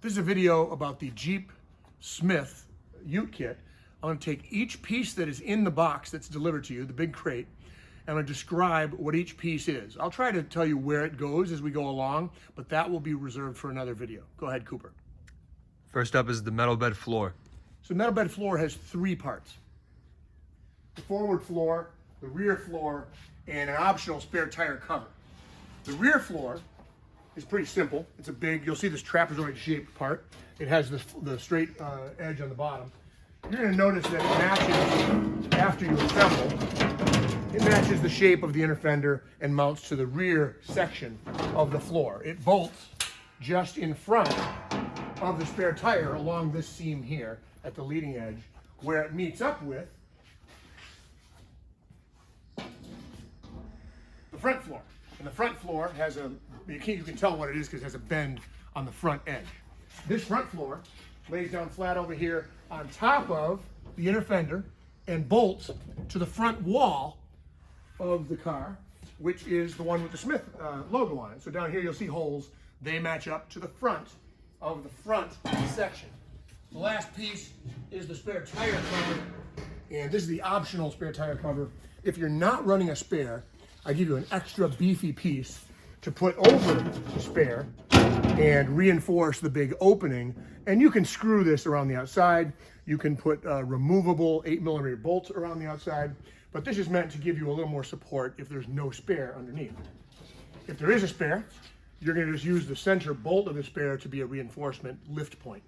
This is a video about the Jeep Smyth Ute Kit. I'm going to take each piece that is in the box that's delivered to you, the big crate, and I'm going to describe what each piece is. I'll try to tell you where it goes as we go along, but that will be reserved for another video. Go ahead, Cooper. First up is the metal bed floor. So metal bed floor has three parts. The forward floor, the rear floor, and an optional spare tire cover. The rear floor is pretty simple. It's a big, you'll see this trapezoid shaped part. It has the straight edge on the bottom. You're gonna notice that it matches, after you assemble, it matches the shape of the inner fender and mounts to the rear section of the floor. It bolts just in front of the spare tire along this seam here at the leading edge, where it meets up with the front floor. And the front floor has you can tell what it is because it has a bend on the front edge. This front floor lays down flat over here on top of the inner fender and bolts to the front wall of the car, which is the one with the Smyth logo on it. So down here you'll see holes. They match up to the front of the front section. The last piece is the spare tire cover, and this is the optional spare tire cover. If you're not running a spare, I give you an extra beefy piece to put over the spare and reinforce the big opening. And you can screw this around the outside. You can put removable 8mm bolts around the outside, but this is meant to give you a little more support if there's no spare underneath. If there is a spare, you're going to just use the center bolt of the spare to be a reinforcement lift point.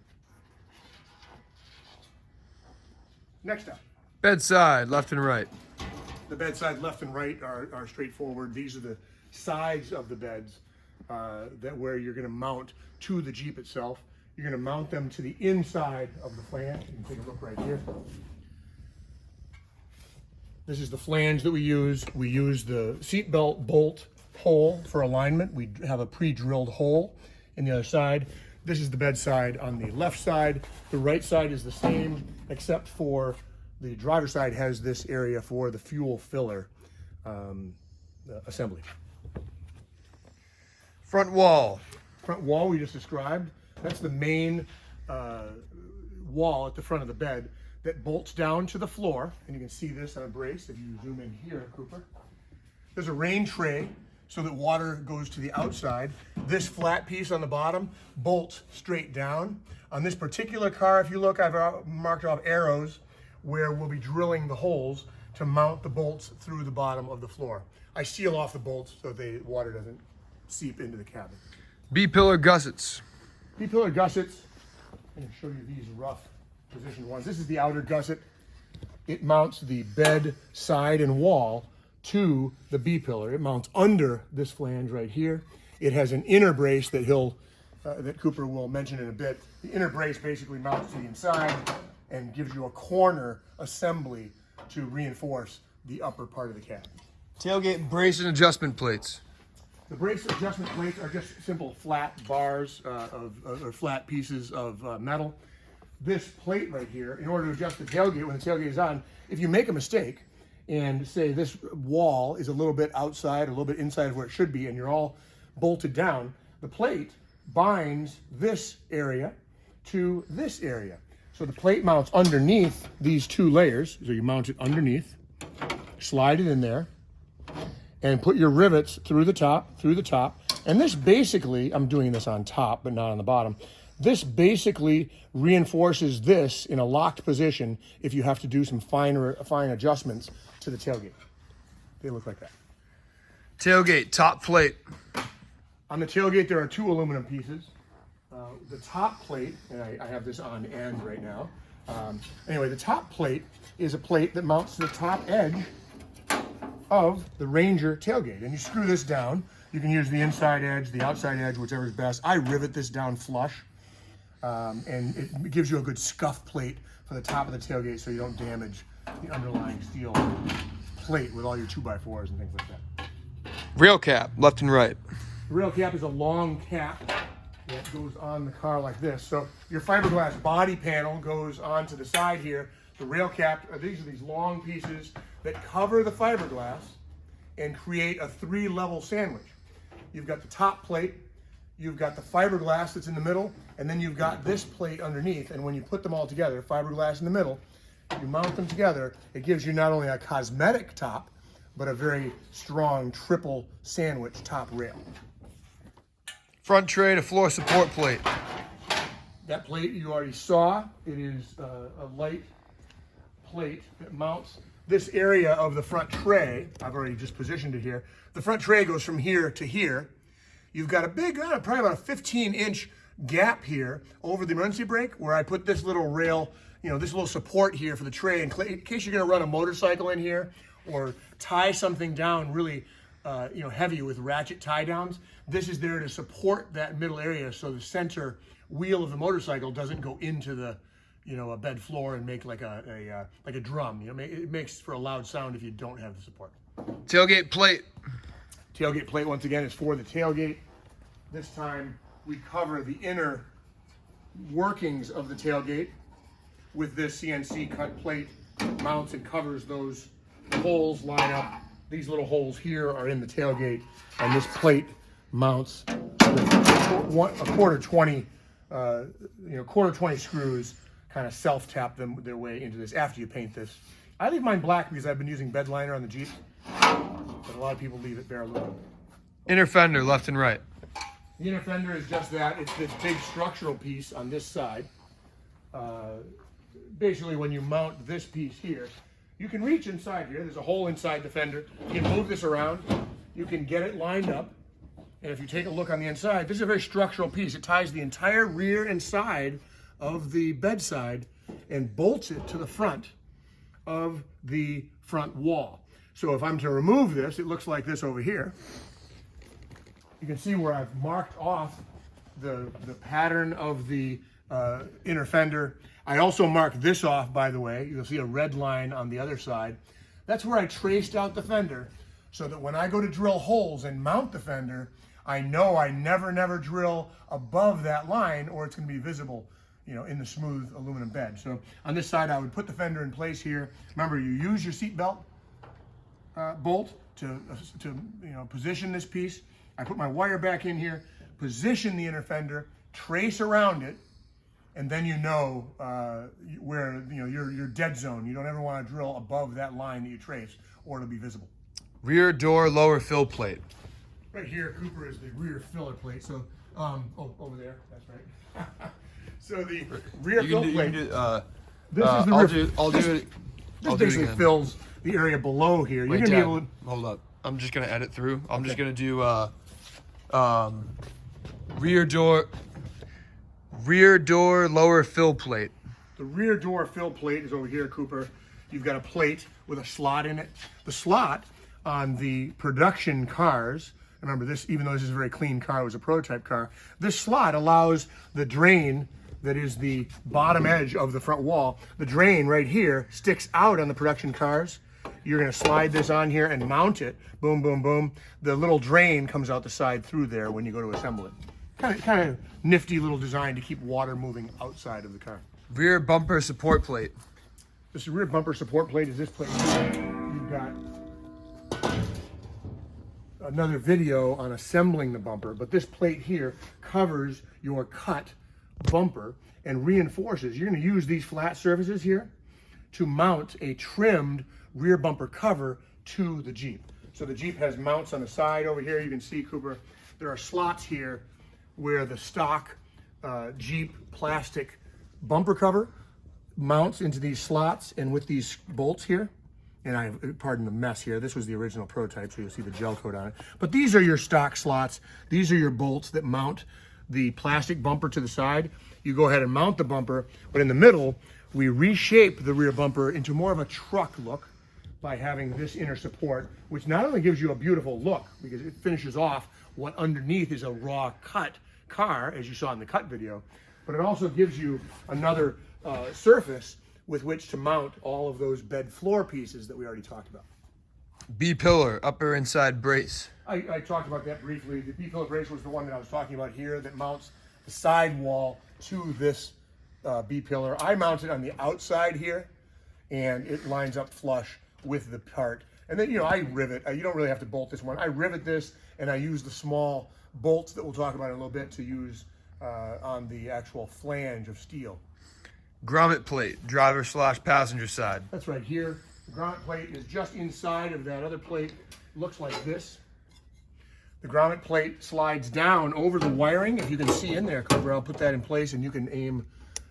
Next up. Bedside, left and right. The bedside left and right are straightforward. These are the sides of the beds where you're going to mount to the Jeep itself. You're going to mount them to the inside of the flange. You can take a look right here. This is the flange that we use. We use the seatbelt bolt hole for alignment. We have a pre-drilled hole in the other side. This is the bedside on the left side. The right side is the same, except for the driver's side has this area for the fuel filler assembly. Front wall. Front wall we just described. That's the main wall at the front of the bed that bolts down to the floor. And you can see this on a brace if you zoom in here, Cooper. There's a rain tray so that water goes to the outside. This flat piece on the bottom bolts straight down. On this particular car, if you look, I've marked off arrows where we'll be drilling the holes to mount the bolts through the bottom of the floor. I seal off the bolts so the water doesn't seep into the cabin. B-pillar gussets. B-pillar gussets. I'm going to show you these rough position ones. This is the outer gusset. It mounts the bed, side, and wall to the B-pillar. It mounts under this flange right here. It has an inner brace that that Cooper will mention in a bit. The inner brace basically mounts to the inside and gives you a corner assembly to reinforce the upper part of the cabin. Tailgate brace and adjustment plates. The brace adjustment plates are just simple flat bars or flat pieces of metal. This plate right here, in order to adjust the tailgate when the tailgate is on, if you make a mistake and say this wall is a little bit outside, a little bit inside of where it should be, and you're all bolted down, the plate binds this area to this area. So the plate mounts underneath these two layers. So you mount it underneath, slide it in there, and put your rivets through the top. And this basically, I'm doing this on top, but not on the bottom. This basically reinforces this in a locked position if you have to do some fine adjustments to the tailgate. They look like that. Tailgate top plate. On the tailgate, there are two aluminum pieces. The top plate, and I have this on end right now. Anyway, the top plate is a plate that mounts to the top edge of the Ranger tailgate. And you screw this down. You can use the inside edge, the outside edge, whichever is best. I rivet this down flush, and it gives you a good scuff plate for the top of the tailgate so you don't damage the underlying steel plate with all your 2x4s and things like that. Rail cap, left and right. The rail cap is a long cap that goes on the car like this. So your fiberglass body panel goes onto the side here. The rail cap, these are these long pieces that cover the fiberglass and create a 3-level sandwich. You've got the top plate, you've got the fiberglass that's in the middle, and then you've got this plate underneath. And when you put them all together, fiberglass in the middle, you mount them together, it gives you not only a cosmetic top, but a very strong triple sandwich top rail. Front tray to floor support plate. That plate you already saw. It is a light plate that mounts this area of the front tray. I've already just positioned it here. The front tray goes from here to here. You've got a big, probably about a 15-inch gap here over the emergency brake where I put this little rail, this little support here for the tray in case you're gonna run a motorcycle in here or tie something down really heavy with ratchet tie downs. This is there to support that middle area so the center wheel of the motorcycle doesn't go into the a bed floor and make like a drum. It makes for a loud sound if you don't have the support. Tailgate plate. Tailgate plate, once again, is for the tailgate. This time we cover the inner workings of the tailgate with this CNC cut plate. Mounts and covers those holes, line up. These little holes here are in the tailgate, and this plate mounts with a quarter 20 screws. Kind of self-tap their way into this after you paint this. I leave mine black because I've been using bed liner on the Jeep, but a lot of people leave it bare aluminum. Inner fender, left and right. The inner fender is just that. It's this big structural piece on this side. Basically, when you mount this piece here, you can reach inside here. There's a hole inside the fender. You can move this around. You can get it lined up. And if you take a look on the inside, this is a very structural piece. It ties the entire rear and side of the bedside and bolts it to the front of the front wall. So if I'm to remove this, it looks like this over here. You can see where I've marked off the pattern of the inner fender. I also marked this off, by the way. You'll see a red line on the other side. That's where I traced out the fender so that when I go to drill holes and mount the fender, I know I never drill above that line or it's going to be visible in the smooth aluminum bed. So on this side, I would put the fender in place here. Remember, you use your seat belt bolt to position this piece. I put my wire back in here, position the inner fender, trace around it, and then where your dead zone. You don't ever want to drill above that line that you trace, or it'll be visible. Rear door lower fill plate. Right here, Cooper, is the rear filler plate. So, over there, that's right. So the rear fill plate. This is the rear. I'll do it. This basically fills the area below here. You're gonna be able to. Hold up. I'm just gonna edit through. I'm just gonna do rear door lower fill plate. The rear door fill plate is over here, Cooper. You've got a plate with a slot in it. The slot on the production cars. Remember this, even though this is a very clean car, it was a prototype car. This slot allows the drain that is the bottom edge of the front wall. The drain right here sticks out on the production cars. You're gonna slide this on here and mount it. Boom, boom, boom. The little drain comes out the side through there when you go to assemble it. Kind of nifty little design to keep water moving outside of the car. Rear bumper support plate. This rear bumper support plate is this plate. You've got another video on assembling the bumper, but this plate here covers your cut bumper and reinforces. You're going to use these flat surfaces here to mount a trimmed rear bumper cover to the Jeep. So the Jeep has mounts on the side over here. You can see, Cooper, there are slots here where the stock Jeep plastic bumper cover mounts into these slots, and with these bolts here, and pardon the mess here, this was the original prototype, so you'll see the gel coat on it. But these are your stock slots. These are your bolts that mount the plastic bumper to the side. You go ahead and mount the bumper, but in the middle, we reshape the rear bumper into more of a truck look by having this inner support, which not only gives you a beautiful look, because it finishes off what underneath is a raw cut car, as you saw in the cut video, but it also gives you another surface with which to mount all of those bed floor pieces that we already talked about. B-pillar, upper and side brace. I talked about that briefly. The B-pillar brace was the one that I was talking about here that mounts the side wall to this B-pillar. I mount it on the outside here, and it lines up flush with the part And then, I rivet. You don't really have to bolt this one. I rivet this, and I use the small bolts that we'll talk about in a little bit to use on the actual flange of steel. Grommet Plate, driver/passenger side. That's right here. The grommet plate is just inside of that other plate. Looks like this. The grommet plate slides down over the wiring. If you can see in there, Cooper, I'll put that in place and you can aim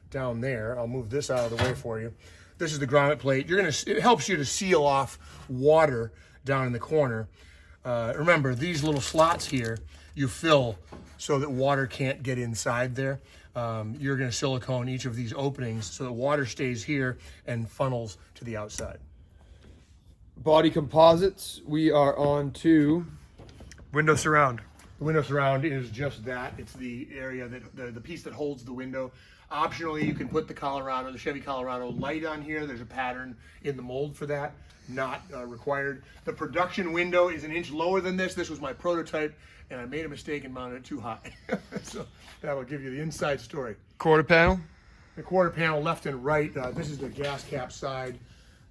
down there. I'll move this out of the way for you. This is the grommet plate. It helps you to seal off water down in the corner. Remember, these little slots here, you fill so that water can't get inside there. You're going to silicone each of these openings so that water stays here and funnels to the outside. Body composites, we are on to Window surround. The window surround is just that. It's the area that the piece that holds the window. Optionally, you can put the Chevy Colorado light on here. There's a pattern in the mold for that. Not required. The production window is 1 inch lower than this. This was my prototype, and I made a mistake and mounted it too high. So that'll give you the inside story. Quarter panel. The quarter panel left and right. This is the gas cap side.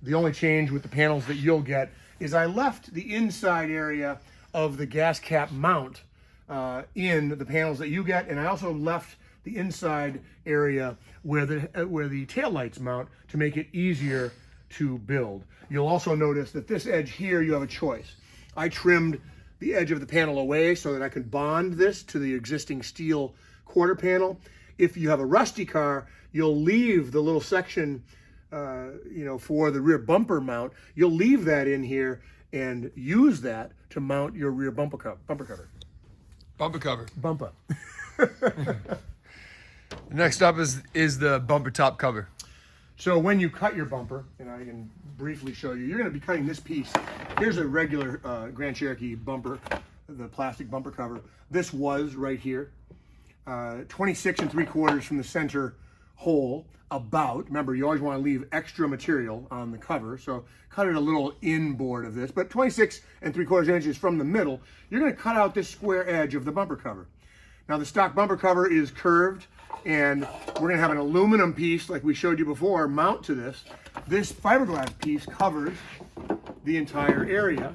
The only change with the panels that you'll get is I left the inside area of the gas cap mount in the panels that you get, and I also left the inside area where the tail lights mount to make it easier to build. You'll also notice that this edge here, you have a choice. I trimmed the edge of the panel away so that I could bond this to the existing steel quarter panel. If you have a rusty car, you'll leave the little section for the rear bumper mount. You'll leave that in here and use that to mount your rear bumper cover. Bumper cover. Bumper. Next up is the bumper top cover. So when you cut your bumper, and I can briefly show you, you're going to be cutting this piece. Here's a regular Grand Cherokee bumper, the plastic bumper cover. This was right here, 26 3/4 from the center hole. Remember, you always want to leave extra material on the cover, so cut it a little inboard of this, but 26 3/4 inches from the middle. You're going to cut out this square edge of the bumper cover. Now the stock bumper cover is curved, and we're going to have an aluminum piece like we showed you before mount to this. This fiberglass piece covers the entire area.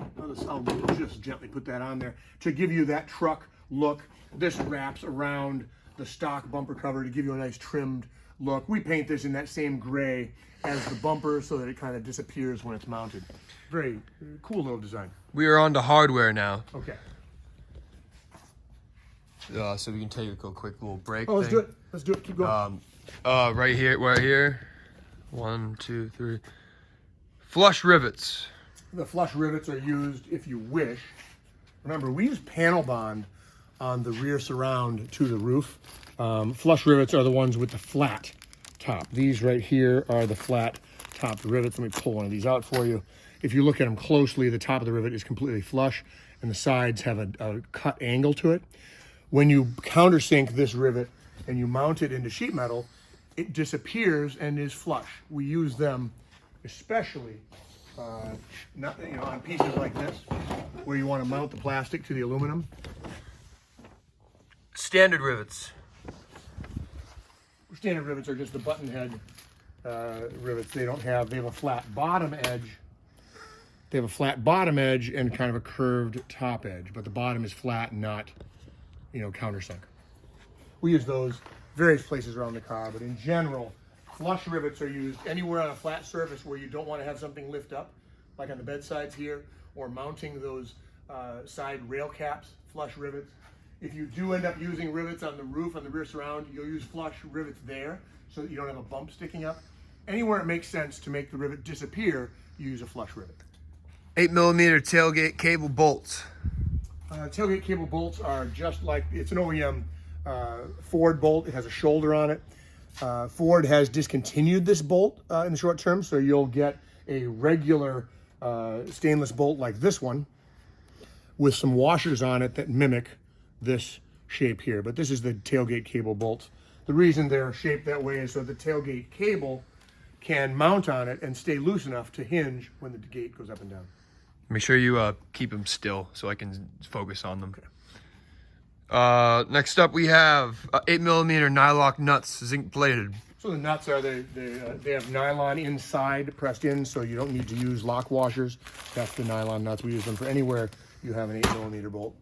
I'll just gently put that on there to give you that truck look. This wraps around the stock bumper cover to give you a nice trimmed look. We paint this in that same gray as the bumper so that it kind of disappears when it's mounted. Very cool little design. We are on to hardware now. Okay. So we can take a quick little break. Let's do it. Let's do it. Keep going. Right here. 1, 2, 3. Flush rivets. The flush rivets are used if you wish. Remember, we use panel bond on the rear surround to the roof. Flush rivets are the ones with the flat top. These right here are the flat topped rivets. Let me pull one of these out for you. If you look at them closely, the top of the rivet is completely flush and the sides have a cut angle to it. When you countersink this rivet and you mount it into sheet metal, it disappears and is flush. We use them especially on pieces like this where you want to mount the plastic to the aluminum. Standard rivets. Standard rivets are just the button head rivets. They have a flat bottom edge. They have a flat bottom edge and kind of a curved top edge, but the bottom is flat and not, countersunk. We use those various places around the car, but in general, flush rivets are used anywhere on a flat surface where you don't want to have something lift up, like on the bedsides here, or mounting those side rail caps, flush rivets. If you do end up using rivets on the roof, on the rear surround, you'll use flush rivets there so that you don't have a bump sticking up. Anywhere it makes sense to make the rivet disappear, you use a flush rivet. 8mm tailgate cable bolts. Tailgate cable bolts are just like, it's an OEM Ford bolt. It has a shoulder on it. Ford has discontinued this bolt in the short term, so you'll get a regular stainless bolt like this one with some washers on it that mimic this shape here. But this is the tailgate cable bolts. The reason they're shaped that way is so the tailgate cable can mount on it and stay loose enough to hinge when the gate goes up and down. Make sure you keep them still so I can focus on them. Okay. Next up we have 8mm Nylock Nuts, zinc plated. So the nuts are, they have nylon inside pressed in, so you don't need to use lock washers. That's the nylon nuts. We use them for anywhere you have an 8mm bolt.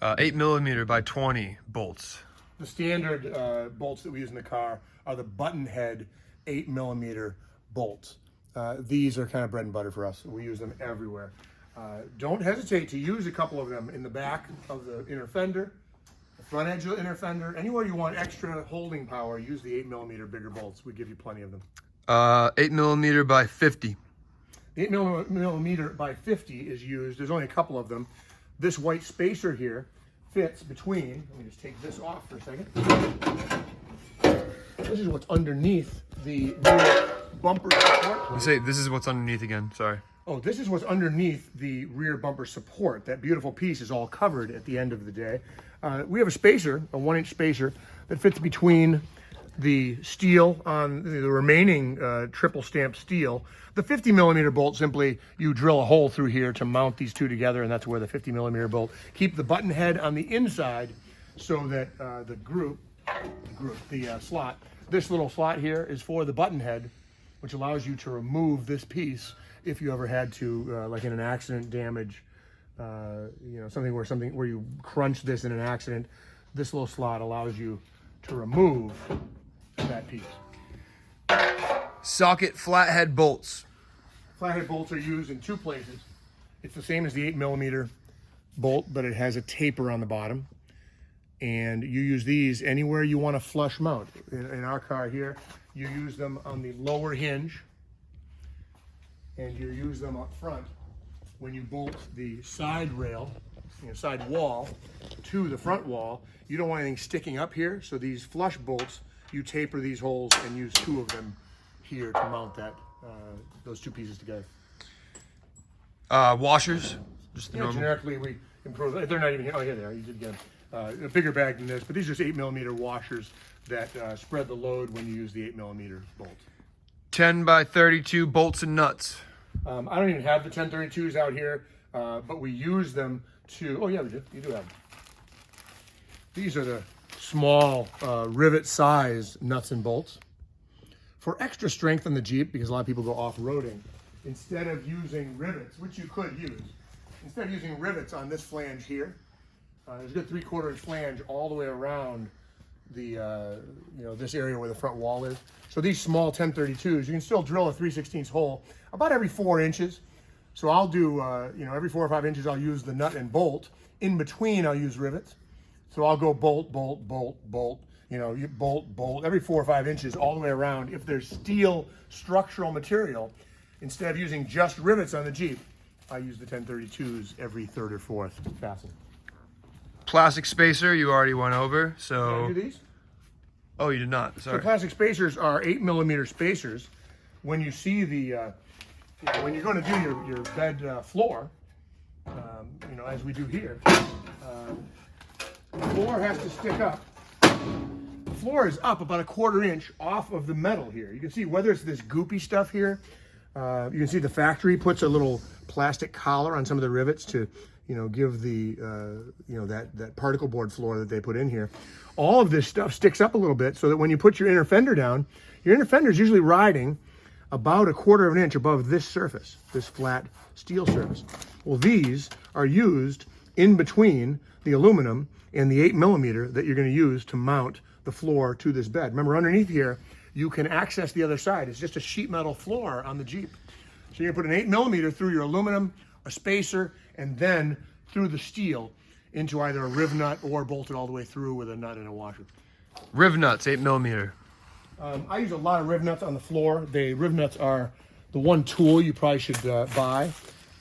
8mm by 20 bolts. The standard bolts that we use in the car are the button head 8mm bolts. These are kind of bread and butter for us. We use them everywhere. Don't hesitate to use a couple of them in the back of the inner fender, the front edge of the inner fender. Anywhere you want extra holding power, use the 8mm bigger bolts. We give you plenty of them. 8mm by 50. The 8mm by 50 is used. There's only a couple of them. This white spacer here fits between. Let me just take this off for a second. This is what's underneath the rear bumper support. You say this is what's underneath again. Sorry. Oh, this is what's underneath the rear bumper support. That beautiful piece is all covered at the end of the day. We have a spacer, a 1-inch spacer, that fits between the steel on the remaining triple stamp steel. The 50mm bolt, simply you drill a hole through here to mount these two together, and that's where the 50mm bolt. Keep the button head on the inside so that the slot, this little slot here is for the button head, which allows you to remove this piece if you ever had to, like in an accident damage, you know, something where you crunch this in an accident. This little slot allows you to remove that piece. Socket flathead bolts. Flathead bolts are used in two places. It's the same as the 8mm bolt, but it has a taper on the bottom. And you use these anywhere you want to flush mount. In our car here, you use them on the lower hinge, and you use them up front when you bolt the side rail, side wall to the front wall. You don't want anything sticking up here, so these flush bolts, you taper these holes and use two of them here to mount that those two pieces together. Washers. Just the normal. Generically we improve. They're not even here. Oh, here they are. You did get a bigger bag than this, but these are just 8mm washers that spread the load when you use the 8mm bolt. 10 by 32 bolts and nuts. I don't even have the 1032s out here, but we use them to. Oh yeah, we do. You do have them. These are the small rivet size nuts and bolts. For extra strength on the Jeep, because a lot of people go off-roading, instead of using rivets, which you could use, instead of using rivets on this flange here, there's a good 3/4 inch flange all the way around the, this area where the front wall is. So these small 1032s, you can still drill a 3/16 hole about every 4 inches. So I'll do, every 4 or 5 inches, I'll use the nut and bolt. In between, I'll use rivets. So I'll go bolt, bolt, bolt, bolt, you bolt, bolt, every 4 or 5 inches all the way around. If there's steel structural material, instead of using just rivets on the Jeep, I use the 1032s every 3rd or 4th fasten. Plastic spacer, you already went over, so. Can I do these? Oh, you did not. Sorry. So plastic spacers are 8mm spacers. When you see the, when you're going to do your bed floor, as we do here, the floor has to stick up. The floor is up about a 1/4 inch off of the metal here. You can see whether it's this goopy stuff here. You can see the factory puts a little plastic collar on some of the rivets to, give the, that particle board floor that they put in here. All of this stuff sticks up a little bit so that when you put your inner fender down, your inner fender is usually riding about a 1/4 inch above this surface, this flat steel surface. Well, these are used in between the aluminum and the 8mm that you're going to use to mount the floor to this bed. Remember, underneath here, you can access the other side. It's just a sheet metal floor on the Jeep. So you're going to put an 8mm through your aluminum, a spacer, and then through the steel into either a Riv nut or bolt it all the way through with a nut and a washer. Riv Nuts, 8mm. I use a lot of Riv Nuts on the floor. Riv Nuts are the one tool you probably should buy.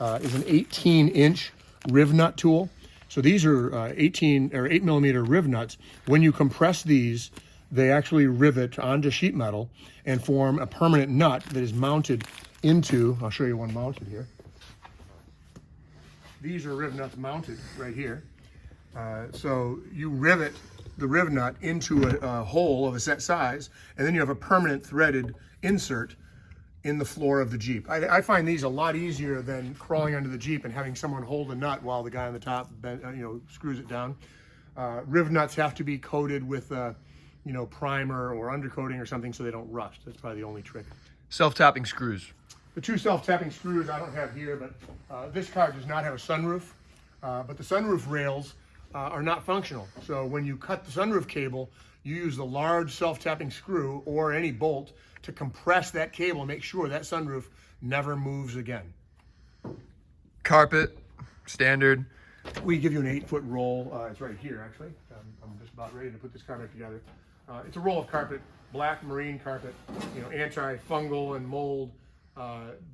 Is an 18-inch Riv Nut tool. So these are 8mm Riv Nuts. When you compress these, they actually rivet onto sheet metal and form a permanent nut that is mounted into, I'll show you one mounted here. These are Riv Nuts mounted right here. So you rivet the Riv Nut into a hole of a set size, and then you have a permanent threaded insert in the floor of the Jeep. I find these a lot easier than crawling under the Jeep and having someone hold a nut while the guy on the top screws it down. Riv Nuts have to be coated with you know, primer or undercoating or something so they don't rust. That's probably the only trick. Self-tapping screws. The two self-tapping screws I don't have here, but this car does not have a sunroof, but the sunroof rails are not functional. So when you cut the sunroof cable, you use the large self-tapping screw or any bolt to compress that cable and make sure that sunroof never moves again. Carpet, standard. We give you an 8-foot roll. It's right here, actually. I'm just about ready to put this carpet together. It's a roll of carpet, black marine carpet, you know, anti-fungal and mold.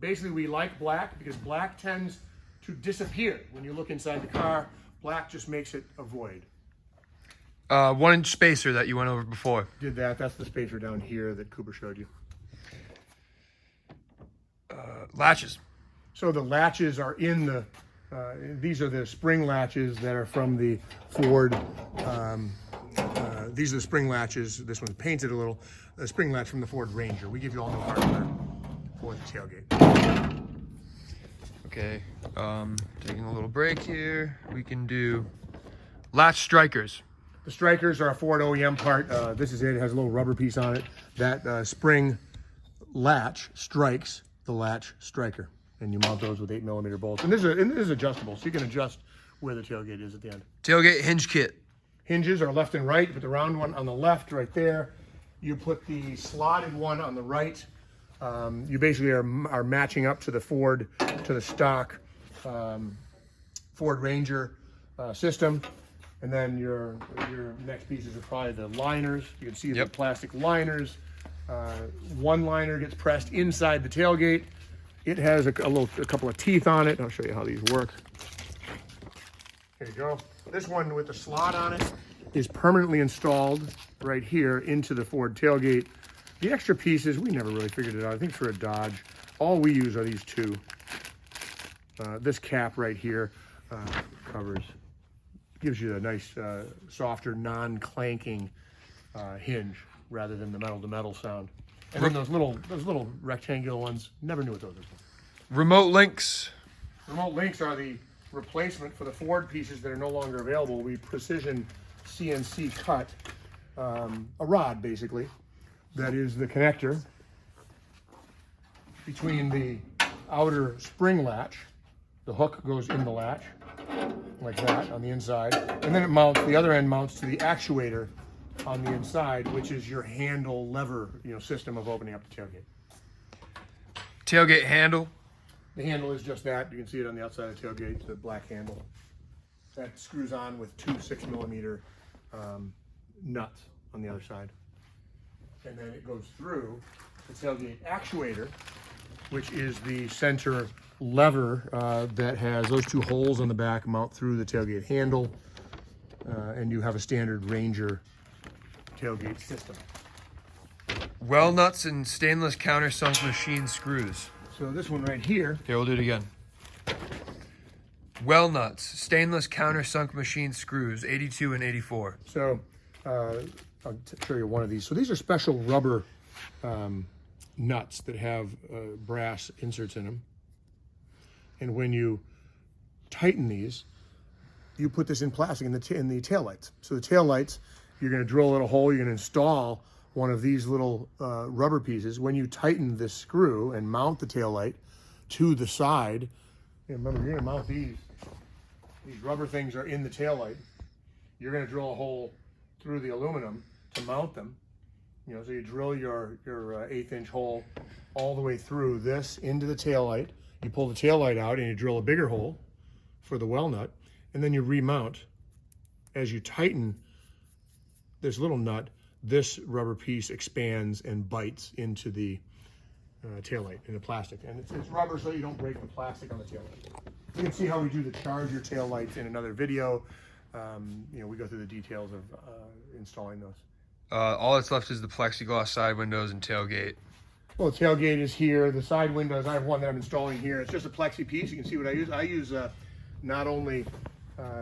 Basically, we like black because black tends to disappear. When you look inside the car, black just makes it a void. 1-inch spacer that you went over before. Did that. That's the spacer down here that Cooper showed you. Latches. So the latches are in the, these are the spring latches that are from the Ford. These are the spring latches. This one's painted a little. The spring latch from the Ford Ranger. We give you all new hardware for the tailgate. Okay, taking a little break here. We can do latch strikers. The strikers are a Ford OEM part. This is it. It has a little rubber piece on it. That spring latch strikes the latch striker. And you mount those with 8mm bolts. And this is adjustable, so you can adjust where the tailgate is at the end. Tailgate hinge kit. Hinges are left and right. You put the round one on the left right there. You put the slotted one on the right. You basically are matching up to the Ford, to the stock Ford Ranger system. And then your next pieces are probably the liners. You can see the plastic liners. One liner gets pressed inside the tailgate. It has a couple of teeth on it. I'll show you how these work. Here you go. This one with the slot on it is permanently installed right here into the Ford tailgate. The extra pieces, we never really figured it out. I think for a Dodge, all we use are these two. This cap right here gives you a nice, softer, non-clanking hinge rather than the metal-to-metal sound. And then those little rectangular ones, never knew what those were. Remote links. Remote links are the replacement for the Ford pieces that are no longer available. We precision CNC cut a rod, basically, that is the connector between the outer spring latch. The hook goes in the latch, like that, on the inside. And then it mounts, the other end mounts to the actuator on the inside, which is your handle lever, system of opening up the tailgate. Tailgate handle. The handle is just that. You can see it on the outside of the tailgate, the black handle. That screws on with two 6mm nuts on the other side. And then it goes through the tailgate actuator, which is the center lever that has those two holes on the back mount through the tailgate handle. And you have a standard Ranger tailgate system. Well nuts and stainless countersunk machine screws. So this one right here. Okay, we'll do it again. Well nuts, stainless countersunk machine screws, 82 and 84. So I'll show you one of these. So these are special rubber nuts that have brass inserts in them. And when you tighten these, you put this in plastic in the taillights. So the taillights, you're going to drill a little hole, you're going to install one of these little rubber pieces. When you tighten this screw and mount the taillight to the side, remember you're going to mount these rubber things are in the taillight. You're going to drill a hole through the aluminum to mount them. So you drill your 1/8-inch hole all the way through this into the taillight. You pull the taillight out and you drill a bigger hole for the well nut, and then you remount. As you tighten this little nut, this rubber piece expands and bites into the taillight, in the plastic. And it's rubber so you don't break the plastic on the taillight. You can see how we do the charger taillights in another video. We go through the details of installing those. All that's left is the plexiglass side windows and tailgate. Well, the tailgate is here. The side windows, I have one that I'm installing here. It's just a plexi piece. You can see what I use. I use not only,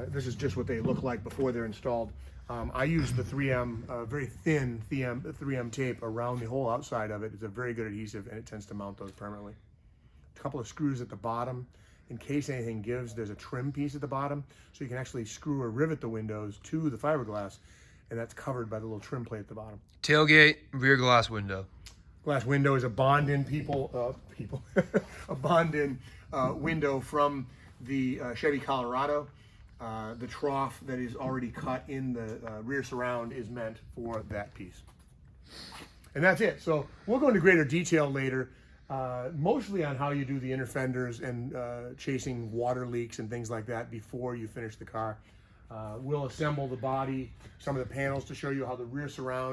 this is just what they look like before they're installed. I use the 3M, very thin 3M tape around the whole outside of it. It's a very good adhesive, and it tends to mount those permanently. A couple of screws at the bottom. In case anything gives, there's a trim piece at the bottom, so you can actually screw or rivet the windows to the fiberglass, and that's covered by the little trim plate at the bottom. Tailgate rear glass window. Glass window is a bond-in a bond-in window from the Chevy Colorado. The trough that is already cut in the rear surround is meant for that piece. And that's it. So we'll go into greater detail later, mostly on how you do the inner fenders and chasing water leaks and things like that before you finish the car. We'll assemble the body, some of the panels to show you how the rear surround